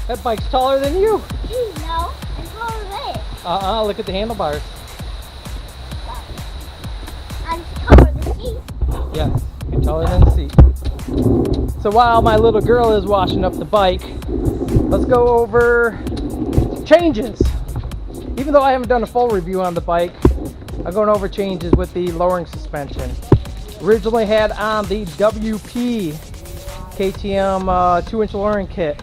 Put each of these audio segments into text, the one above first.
That bike's taller than you. No, I'm taller than it. Look at the handlebars. I'm taller than you. Yes, you're taller than the seat. So while my little girl is washing up the bike, let's go over changes. Even though I haven't done a full review on the bike, I'm going over changes with the lowering suspension. Originally had on the WP KTM 2-inch lowering kit.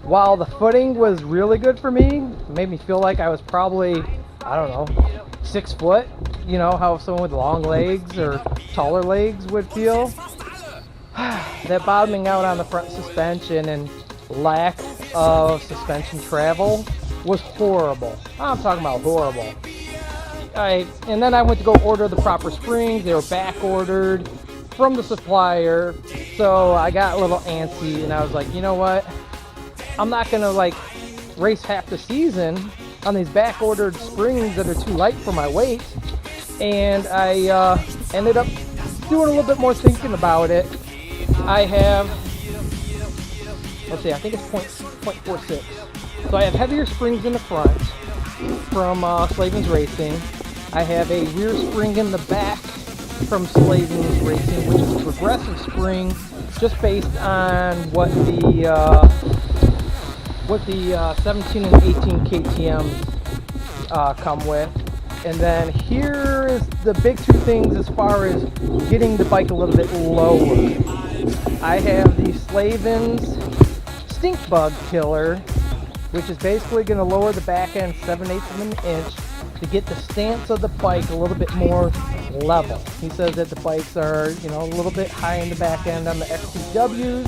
While the footing was really good for me, it made me feel like I was probably, I don't know, 6 foot. You know how someone with long legs or taller legs would feel. That bottoming out on the front suspension and lack of suspension travel was horrible. I'm talking about horrible. And then I went to go order the proper springs. They were back ordered from the supplier. So I got a little antsy and I was like, you know what? I'm not gonna like race half the season on these back ordered springs that are too light for my weight. And I ended up doing a little bit more thinking about it. I have, let's see, I think it's 0.46. So I have heavier springs in the front from Slavin's Racing. I have a rear spring in the back from Slavin's Racing, which is a progressive spring, just based on what the 17 and 18 KTMs come with. And then here is the big two things as far as getting the bike a little bit lower. I have the Slavin's Stink Bug Killer, which is basically going to lower the back end 7/8 of an inch to get the stance of the bike a little bit more level. He says that the bikes are, you know, a little bit high in the back end on the XTWs,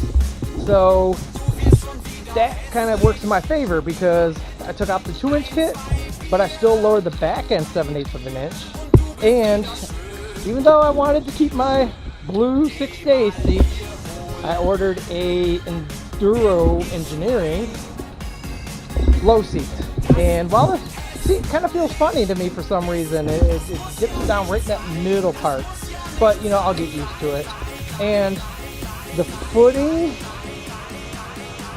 so that kind of works in my favor because I took out the 2-inch kit, but I still lowered the back end 7/8 of an inch. And even though I wanted to keep my blue 6-day seat, I ordered a Enduro Engineering low seat. And while the seat kind of feels funny to me for some reason, it dips down right in that middle part. But, you know, I'll get used to it. And the footing,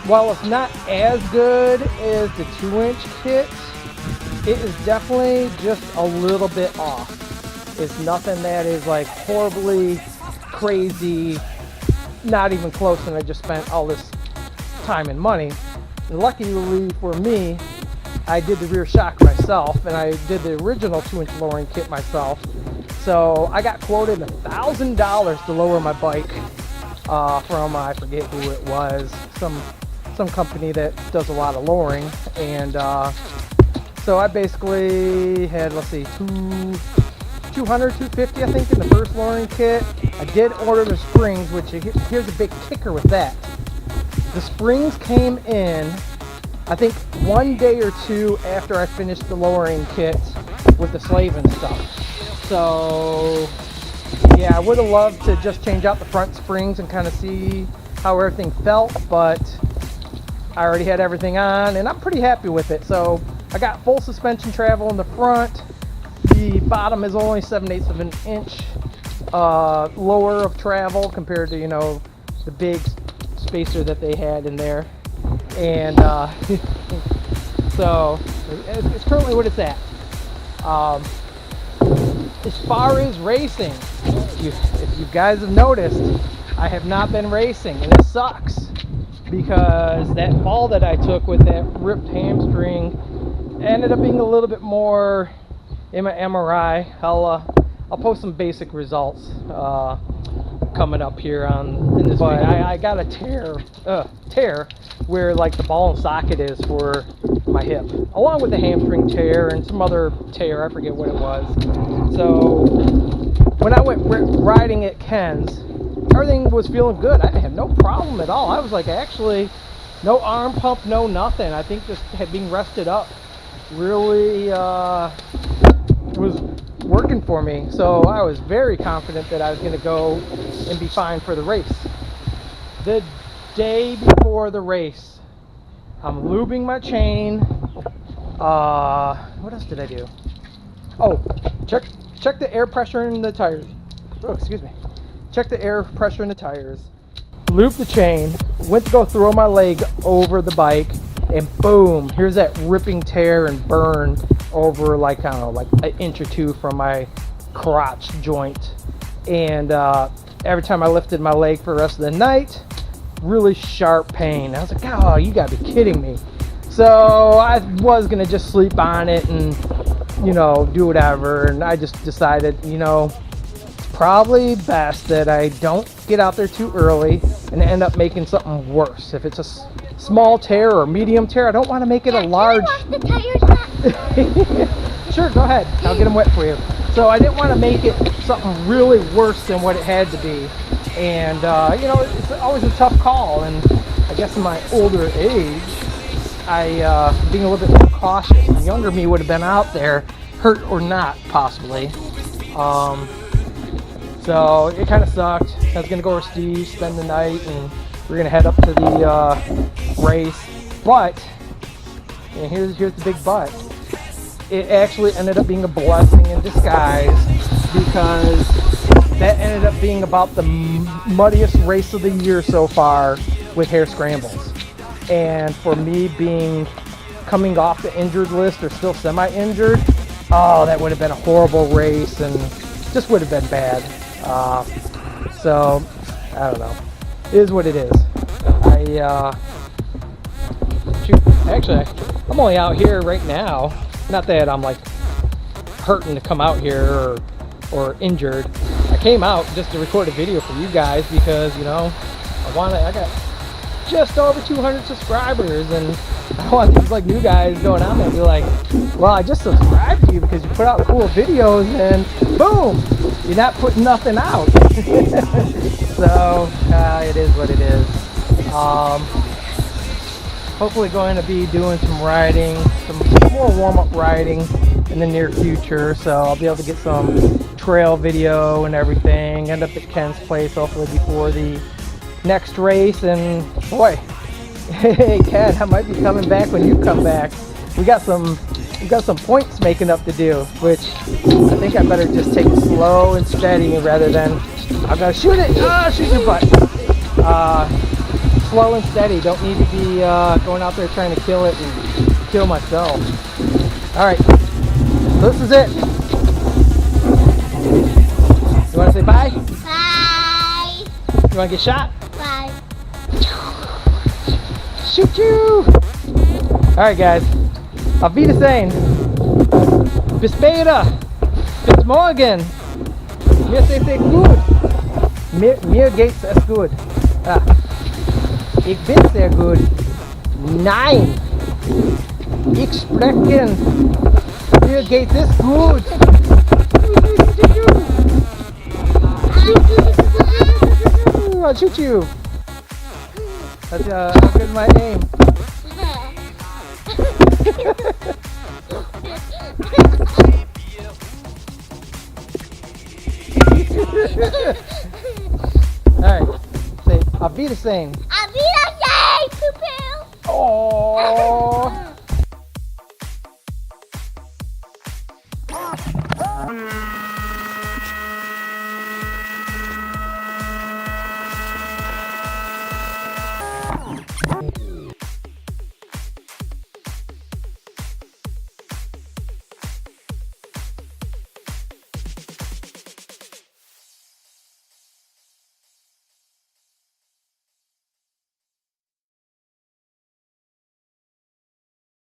while it's not as good as the 2-inch kit, it is definitely just a little bit off. It's nothing that is like horribly crazy, not even close, and I just spent all this time and money. And luckily for me, I did the rear shock myself, and I did the original 2-inch lowering kit myself. So I got quoted $1,000 to lower my bike from, I forget who it was, some company that does a lot of lowering. And so I basically had, let's see, 250 I think in the first lowering kit. I did order the springs, which here's a big kicker with that. The springs came in, I think, 1 day or two after I finished the lowering kit with the Slavin stuff. So yeah, I would have loved to just change out the front springs and kind of see how everything felt, but I already had everything on and I'm pretty happy with it. So I got full suspension travel in the front. The bottom is only 7/8 of an inch lower of travel compared to, you know, the big spacer that they had in there. And so it's currently what it's at. As far as racing, if you guys have noticed, I have not been racing, and it sucks because that fall that I took with that ripped hamstring ended up being a little bit more in my MRI. I'll post some basic results coming up here in this video. I got a tear where like the ball and socket is for my hip, along with the hamstring tear and some other tear, I forget what it was. So when I went riding at Ken's, everything was feeling good. I had no problem at all. I was like, actually, no arm pump, no nothing. I think just being rested up really was working for me. So I was very confident that I was going to go and be fine for the race. The day before the race, I'm lubing my chain. What else did I do? Oh, check the air pressure in the tires. Oh, excuse me. Check the air pressure in the tires. Looped the chain. Went to go throw my leg over the bike, and boom, here's that ripping tear and burn over like, I don't know, like an inch or two from my crotch joint. And every time I lifted my leg for the rest of the night, really sharp pain. I was like, oh, you gotta be kidding me. So I was gonna just sleep on it and, you know, do whatever. And I just decided, you know, it's probably best that I don't get out there too early and end up making something worse. If it's a small tear or medium tear, I don't want to make it a large. Can I wash the tires back? Sure, go ahead. I'll get them wet for you. So I didn't want to make it something really worse than what it had to be. And, you know, it's always a tough call. And I guess in my older age, being a little bit more cautious. The younger me would have been out there, hurt or not, possibly. So it kind of sucked. I was going to go with Steve, spend the night, and we're going to head up to the race. But, and here's the big but. It actually ended up being a blessing in disguise, because that ended up being about the muddiest race of the year so far with hare scrambles. And for me coming off the injured list or still semi-injured, oh, that would have been a horrible race and just would have been bad. So, I don't know. It is what it is. Actually, I'm only out here right now. Not that I'm like hurting to come out here or injured. I came out just to record a video for you guys because, you know, I got just over 200 subscribers, and I want these like new guys going on there and be like, well, I just subscribed to you because you put out cool videos, and boom, you're not putting nothing out. So it is what it is. Hopefully going to be doing some riding, some more warm-up riding in the near future, so I'll be able to get some trail video and everything, end up at Ken's place hopefully before the next race. And boy, hey Ken, I might be coming back when you come back. We got some points making up to do, which I think I better just take it slow and steady rather than I'm gonna shoot it. Shoot your butt. Slow and steady. Don't need to be going out there trying to kill it and kill myself. All right, so this is it. You want to say bye? Bye. You want to get shot? Bye. Shoot you! All right, guys. Auf Wiedersehen. Bis später. Bis morgen. Mir geht's sehr gut. Mir geht's es gut. Ich bin sehr gut. Nein. Ich spreche. Mir geht es gut. I'll shoot you. That's how good my aim. Alright. Say, Auf Wiedersehen. Auf Wiedersehen, Poo-poo. Oh.